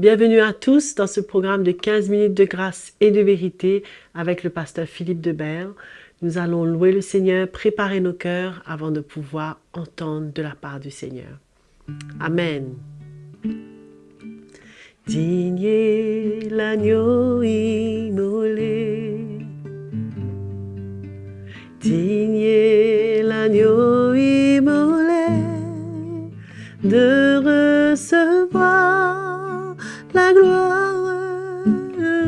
Bienvenue à tous dans ce programme de 15 minutes de grâce et de vérité avec le pasteur Philippe Debert. Nous allons louer le Seigneur, préparer nos cœurs avant de pouvoir entendre de la part du Seigneur. Amen. Digne est l'agneau immolé, digne est l'agneau immolé de recevoir la gloire,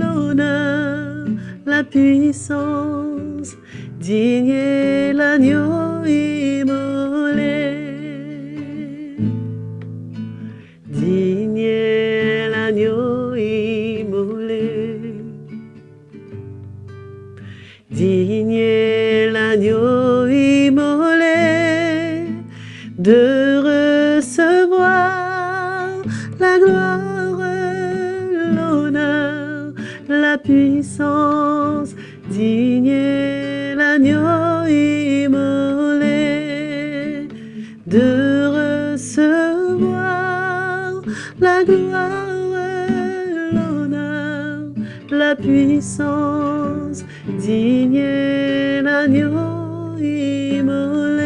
l'honneur, la puissance. Digne est l'agneau immolé, digne est l'agneau immolé, digne est l'agneau immolé de recevoir la gloire, l'honneur, la puissance. Digne est l'agneau immolé de recevoir la gloire, l'honneur, la puissance. Digne est l'agneau immolé.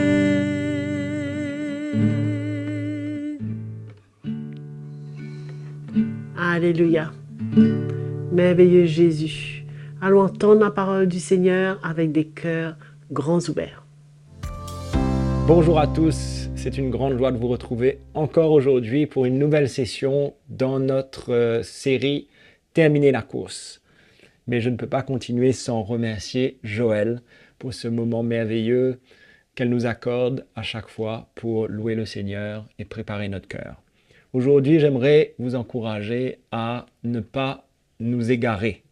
Alléluia. Merveilleux Jésus. Allons entendre la parole du Seigneur avec des cœurs grands ouverts. Bonjour à tous, c'est une grande joie de vous retrouver encore aujourd'hui pour une nouvelle session dans notre série Terminer la course. Mais je ne peux pas continuer sans remercier Joël pour ce moment merveilleux qu'elle nous accorde à chaque fois pour louer le Seigneur et préparer notre cœur. Aujourd'hui, j'aimerais vous encourager à ne pas nous égarer,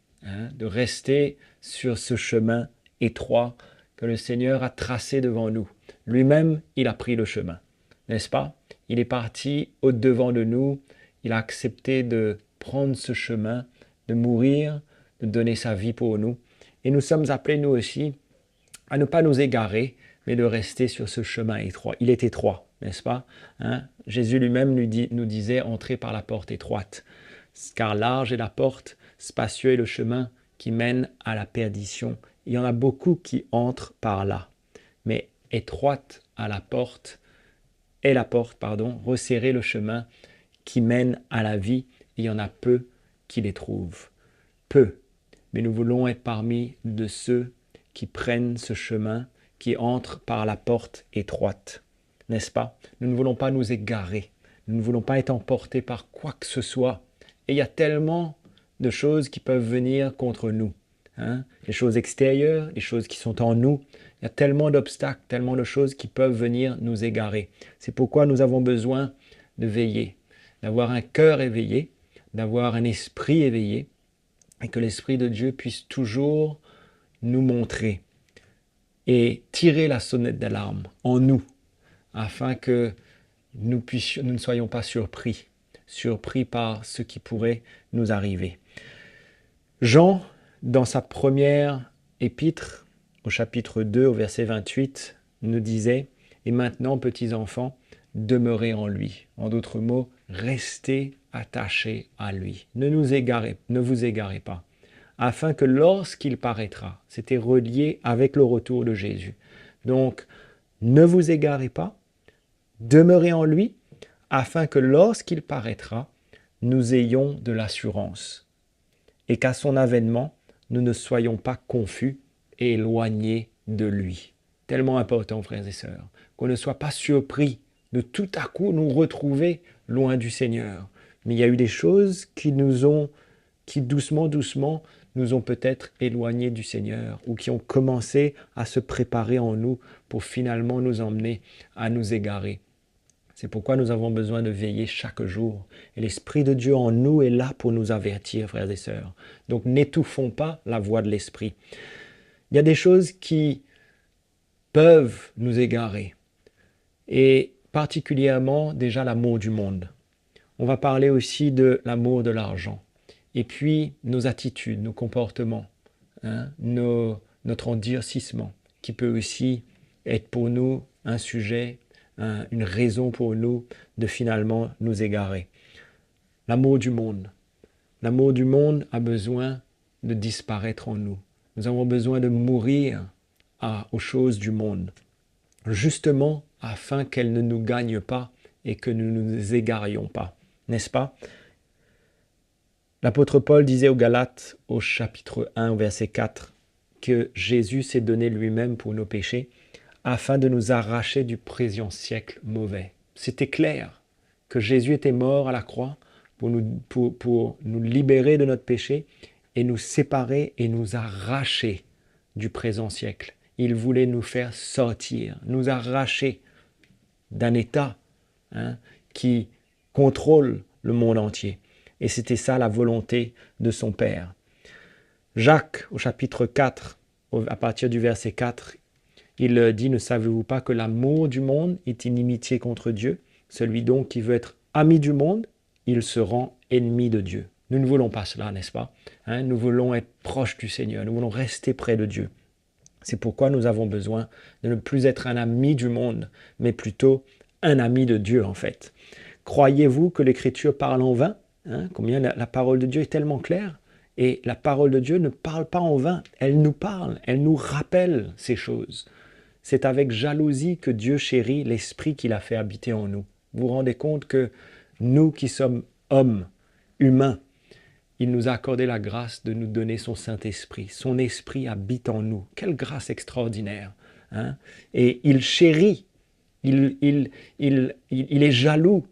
de rester sur ce chemin étroit que le Seigneur a tracé devant nous. Lui-même, il a pris le chemin, n'est-ce pas? Il est parti au-devant de nous, il a accepté de prendre ce chemin, de mourir, de donner sa vie pour nous. Et nous sommes appelés, nous aussi, à ne pas nous égarer, mais de rester sur ce chemin étroit. Il est étroit, n'est-ce pas? Jésus lui-même nous disait « Entrez par la porte étroite ». Car large est la porte, spacieux est le chemin qui mène à la perdition. Il y en a beaucoup qui entrent par là. Mais étroite est la porte, resserrez le chemin qui mène à la vie. Il y en a peu qui les trouvent. Peu. Mais nous voulons être parmi de ceux qui prennent ce chemin, qui entrent par la porte étroite. N'est-ce pas? Nous ne voulons pas nous égarer. Nous ne voulons pas être emportés par quoi que ce soit. Et il y a tellement de choses qui peuvent venir contre nous. Les choses extérieures, les choses qui sont en nous. Il y a tellement d'obstacles, tellement de choses qui peuvent venir nous égarer. C'est pourquoi nous avons besoin de veiller, d'avoir un cœur éveillé, d'avoir un esprit éveillé, et que l'Esprit de Dieu puisse toujours nous montrer et tirer la sonnette d'alarme en nous, afin que nous ne soyons pas surpris par ce qui pourrait nous arriver. Jean, dans sa première épître, au chapitre 2, au verset 28, nous disait « Et maintenant, petits enfants, demeurez en lui. » En d'autres mots, restez attachés à lui. Ne vous égarez pas, afin que lorsqu'il paraîtra, c'était relié avec le retour de Jésus. Donc, ne vous égarez pas, demeurez en lui, afin que lorsqu'il paraîtra, nous ayons de l'assurance et qu'à son avènement, nous ne soyons pas confus et éloignés de lui. Tellement important, frères et sœurs, qu'on ne soit pas surpris de tout à coup nous retrouver loin du Seigneur. Mais il y a eu des choses qui doucement, nous ont peut-être éloignés du Seigneur ou qui ont commencé à se préparer en nous pour finalement nous emmener à nous égarer. C'est pourquoi nous avons besoin de veiller chaque jour. Et l'Esprit de Dieu en nous est là pour nous avertir, frères et sœurs. Donc n'étouffons pas la voix de l'Esprit. Il y a des choses qui peuvent nous égarer. Et particulièrement déjà l'amour du monde. On va parler aussi de l'amour de l'argent. Et puis nos attitudes, nos comportements, notre endurcissement, qui peut aussi être pour nous un sujet, une raison pour nous de finalement nous égarer. L'amour du monde. L'amour du monde a besoin de disparaître en nous. Nous avons besoin de mourir aux choses du monde, justement afin qu'elles ne nous gagnent pas et que nous ne nous égarions pas. N'est-ce pas? L'apôtre Paul disait aux Galates, au chapitre 1, verset 4, que Jésus s'est donné lui-même pour nos péchés, afin de nous arracher du présent siècle mauvais. C'était clair que Jésus était mort à la croix pour nous libérer de notre péché et nous séparer et nous arracher du présent siècle. Il voulait nous faire sortir, nous arracher d'un état qui contrôle le monde entier. Et c'était ça la volonté de son Père. Jacques, au chapitre 4, à partir du verset 4, il dit « Ne savez-vous pas que l'amour du monde est inimitié contre Dieu? Celui donc qui veut être ami du monde, il se rend ennemi de Dieu. » Nous ne voulons pas cela, n'est-ce pas? Nous voulons être proches du Seigneur, nous voulons rester près de Dieu. C'est pourquoi nous avons besoin de ne plus être un ami du monde, mais plutôt un ami de Dieu en fait. Croyez-vous que l'Écriture parle en vain? Combien la parole de Dieu est tellement claire? Et la parole de Dieu ne parle pas en vain, elle nous parle, elle nous rappelle ces choses. C'est avec jalousie que Dieu chérit l'esprit qu'il a fait habiter en nous. Vous vous rendez compte que nous qui sommes hommes, humains, il nous a accordé la grâce de nous donner son Saint-Esprit. Son esprit habite en nous. Quelle grâce extraordinaire. Et il chérit, il est jaloux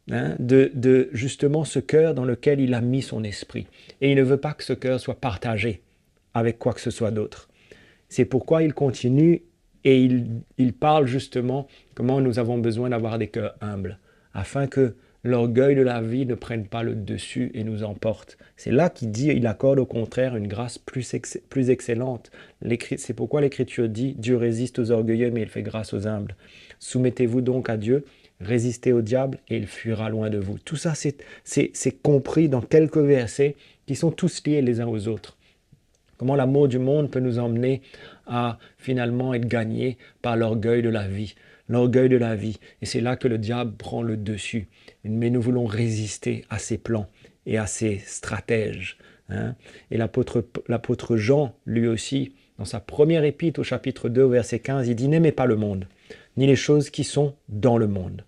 de justement ce cœur dans lequel il a mis son esprit. Et il ne veut pas que ce cœur soit partagé avec quoi que ce soit d'autre. C'est pourquoi il continue et il parle justement comment nous avons besoin d'avoir des cœurs humbles, afin que l'orgueil de la vie ne prenne pas le dessus et nous emporte. C'est là qu'il dit, il accorde au contraire une grâce plus excellente. C'est pourquoi l'Écriture dit, Dieu résiste aux orgueilleux, mais il fait grâce aux humbles. Soumettez-vous donc à Dieu, résistez au diable et il fuira loin de vous. Tout ça, c'est compris dans quelques versets qui sont tous liés les uns aux autres. Comment l'amour du monde peut nous emmener à finalement être gagné par l'orgueil de la vie. L'orgueil de la vie. Et c'est là que le diable prend le dessus. Mais nous voulons résister à ses plans et à ses stratèges. Et l'apôtre Jean, lui aussi, dans sa première épître au chapitre 2, au verset 15, il dit « N'aimez pas le monde, ni les choses qui sont dans le monde.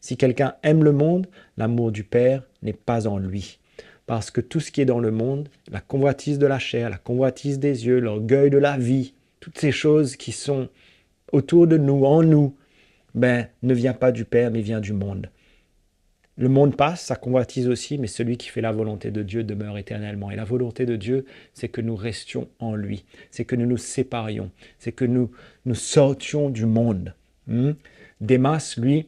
Si quelqu'un aime le monde, l'amour du Père n'est pas en lui. Parce que tout ce qui est dans le monde, la convoitise de la chair, la convoitise des yeux, l'orgueil de la vie, toutes ces choses qui sont autour de nous, en nous, ne vient pas du Père, mais vient du monde. Le monde passe, sa convoitise aussi, mais celui qui fait la volonté de Dieu demeure éternellement. Et la volonté de Dieu, c'est que nous restions en lui, c'est que nous nous séparions, c'est que nous sortions du monde. Démas, lui,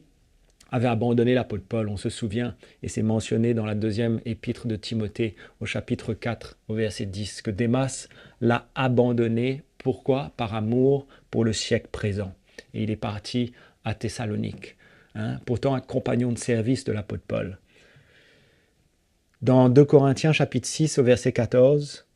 avait abandonné l'apôtre Paul, on se souvient, et c'est mentionné dans la deuxième épître de Timothée, au chapitre 4, au verset 10, que Démas l'a abandonné. Pourquoi? Par amour pour le siècle présent. Et il est parti à Thessalonique, pourtant un compagnon de service de l'apôtre Paul. Dans 2 Corinthiens chapitre 6 au verset 14,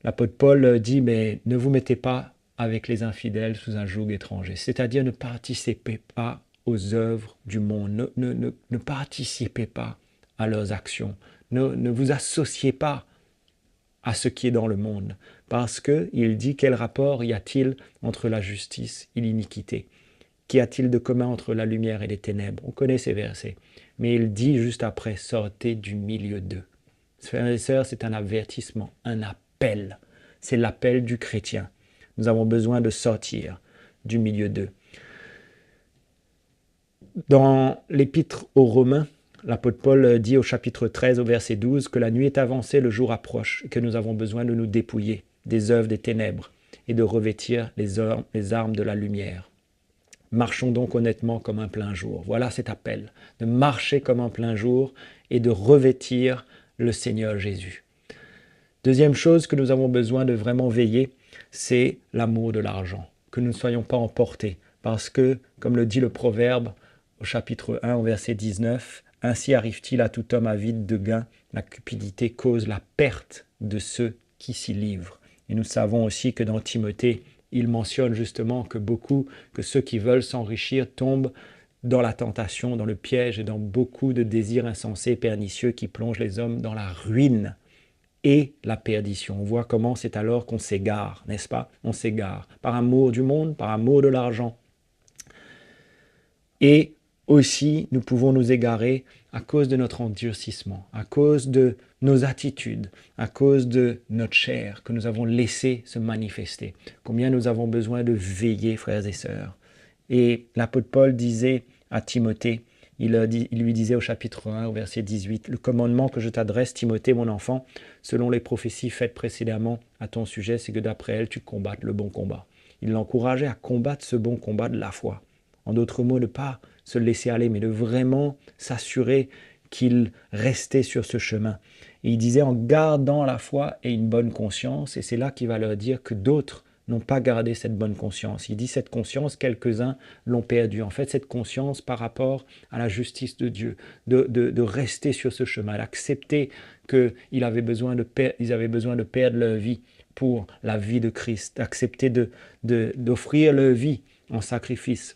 l'apôtre Paul dit « Mais ne vous mettez pas avec les infidèles sous un joug étranger », c'est-à-dire ne participez pas aux œuvres du monde, ne participez pas à leurs actions, ne vous associez pas à ce qui est dans le monde, parce qu'il dit « Quel rapport y a-t-il entre la justice et l'iniquité ? Qu'y a-t-il de commun entre la lumière et les ténèbres ?» On connaît ces versets. Mais il dit juste après, sortez du milieu d'eux. Frères et sœurs, c'est un avertissement, un appel. C'est l'appel du chrétien. Nous avons besoin de sortir du milieu d'eux. Dans l'épître aux Romains, l'apôtre Paul dit au chapitre 13, au verset 12, que la nuit est avancée, le jour approche, et que nous avons besoin de nous dépouiller des œuvres des ténèbres et de revêtir les armes de la lumière. Marchons donc honnêtement comme un plein jour. Voilà cet appel, de marcher comme un plein jour et de revêtir le Seigneur Jésus. Deuxième chose que nous avons besoin de vraiment veiller, c'est l'amour de l'argent, que nous ne soyons pas emportés, parce que, comme le dit le Proverbe au chapitre 1, au verset 19, « Ainsi arrive-t-il à tout homme avide de gain, la cupidité cause la perte de ceux qui s'y livrent. » Et nous savons aussi que dans Timothée, il mentionne justement que ceux qui veulent s'enrichir tombent dans la tentation, dans le piège et dans beaucoup de désirs insensés, pernicieux qui plongent les hommes dans la ruine. et la perdition. On voit comment c'est alors qu'on s'égare, n'est-ce pas? On s'égare par amour du monde, par amour de l'argent. Et aussi, nous pouvons nous égarer à cause de notre endurcissement, à cause de nos attitudes, à cause de notre chair que nous avons laissé se manifester. Combien nous avons besoin de veiller, frères et sœurs. Et l'apôtre Paul disait à Timothée, il lui disait au chapitre 1, au verset 18, « Le commandement que je t'adresse, Timothée, mon enfant, selon les prophéties faites précédemment à ton sujet, c'est que d'après elles, tu combattes le bon combat. » Il l'encourageait à combattre ce bon combat de la foi. En d'autres mots, ne pas se laisser aller, mais de vraiment s'assurer qu'il restait sur ce chemin. Et il disait en gardant la foi et une bonne conscience, et c'est là qu'il va leur dire que d'autres n'ont pas gardé cette bonne conscience. Il dit cette conscience, quelques-uns l'ont perdue. En fait, cette conscience par rapport à la justice de Dieu, de rester sur ce chemin, d'accepter qu'ils avaient besoin de perdre leur vie pour la vie de Christ, d'accepter d'offrir leur vie en sacrifice.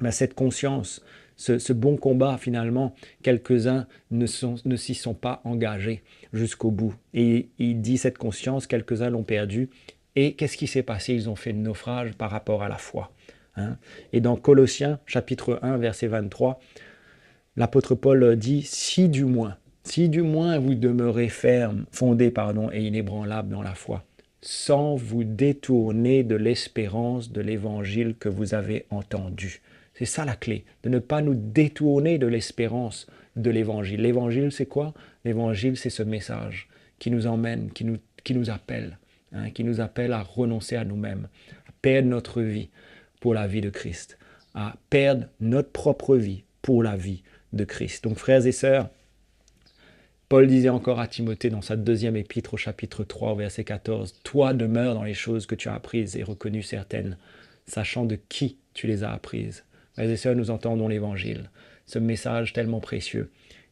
Mais cette conscience, ce bon combat, finalement, quelques-uns ne s'y sont pas engagés jusqu'au bout. Et il dit cette conscience, quelques-uns l'ont perdue. Et qu'est-ce qui s'est passé? Ils ont fait le naufrage par rapport à la foi. Et dans Colossiens, chapitre 1, verset 23, l'apôtre Paul dit « Si du moins vous demeurez ferme, fondé et inébranlable dans la foi, sans vous détourner de l'espérance de l'évangile que vous avez entendu. » C'est ça la clé, de ne pas nous détourner de l'espérance de l'évangile. L'évangile, c'est quoi? L'évangile, c'est ce message qui nous emmène, qui nous appelle, qui nous appelle à renoncer à nous-mêmes, à perdre notre vie pour la vie de Christ, à perdre notre propre vie pour la vie de Christ. Donc, frères et sœurs, Paul disait encore à Timothée dans sa deuxième épître au chapitre 3, au verset 14, « Toi demeure dans les choses que tu as apprises et reconnues certaines, sachant de qui tu les as apprises. » Frères et sœurs, nous entendons l'Évangile, ce message tellement précieux.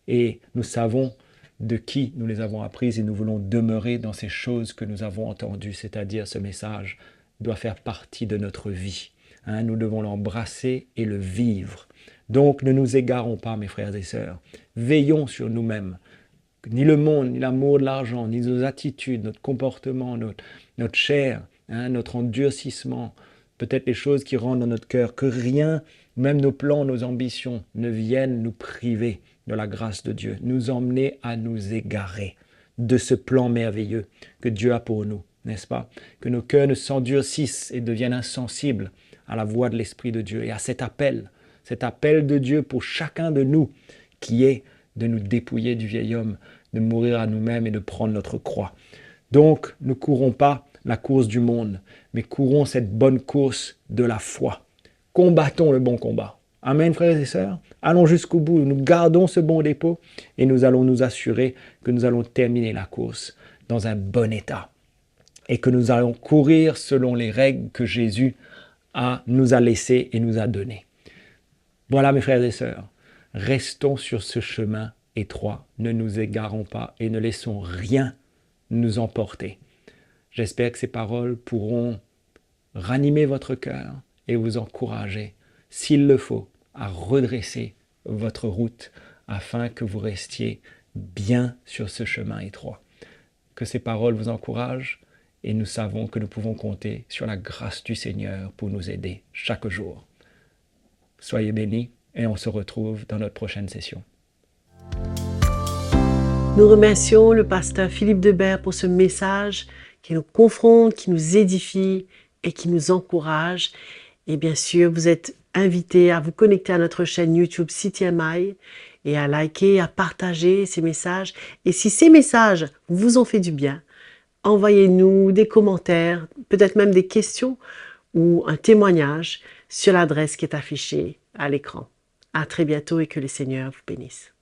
Et nous savons de qui nous les avons apprises et nous voulons demeurer dans ces choses que nous avons entendues, c'est-à-dire ce message doit faire partie de notre vie. Nous devons l'embrasser et le vivre. Donc ne nous égarons pas, mes frères et sœurs. Veillons sur nous-mêmes. Ni le monde, ni l'amour de l'argent, ni nos attitudes, notre comportement, notre chair, notre endurcissement, peut-être les choses qui rentrent dans notre cœur, que rien, même nos plans, nos ambitions, ne viennent nous priver de la grâce de Dieu, nous emmener à nous égarer de ce plan merveilleux que Dieu a pour nous, n'est-ce pas? Que nos cœurs ne s'endurcissent et deviennent insensibles à la voix de l'Esprit de Dieu et à cet appel de Dieu pour chacun de nous qui est de nous dépouiller du vieil homme, de mourir à nous-mêmes et de prendre notre croix. Donc, ne courons pas la course du monde, mais courons cette bonne course de la foi. Combattons le bon combat. Amen, frères et sœurs. Allons jusqu'au bout, nous gardons ce bon dépôt et nous allons nous assurer que nous allons terminer la course dans un bon état et que nous allons courir selon les règles que Jésus nous a laissées et nous a données. Voilà, mes frères et sœurs, restons sur ce chemin étroit, ne nous égarons pas et ne laissons rien nous emporter. J'espère que ces paroles pourront ranimer votre cœur et vous encourager, s'il le faut, à redresser votre route afin que vous restiez bien sur ce chemin étroit. Que ces paroles vous encouragent et nous savons que nous pouvons compter sur la grâce du Seigneur pour nous aider chaque jour. Soyez bénis et on se retrouve dans notre prochaine session. Nous remercions le pasteur Philippe Debert pour ce message qui nous confronte, qui nous édifie et qui nous encourage. Et bien sûr, vous êtes invités à vous connecter à notre chaîne YouTube CTMI et à liker, à partager ces messages. Et si ces messages vous ont fait du bien, envoyez-nous des commentaires, peut-être même des questions ou un témoignage sur l'adresse qui est affichée à l'écran. À très bientôt et que le Seigneur vous bénisse.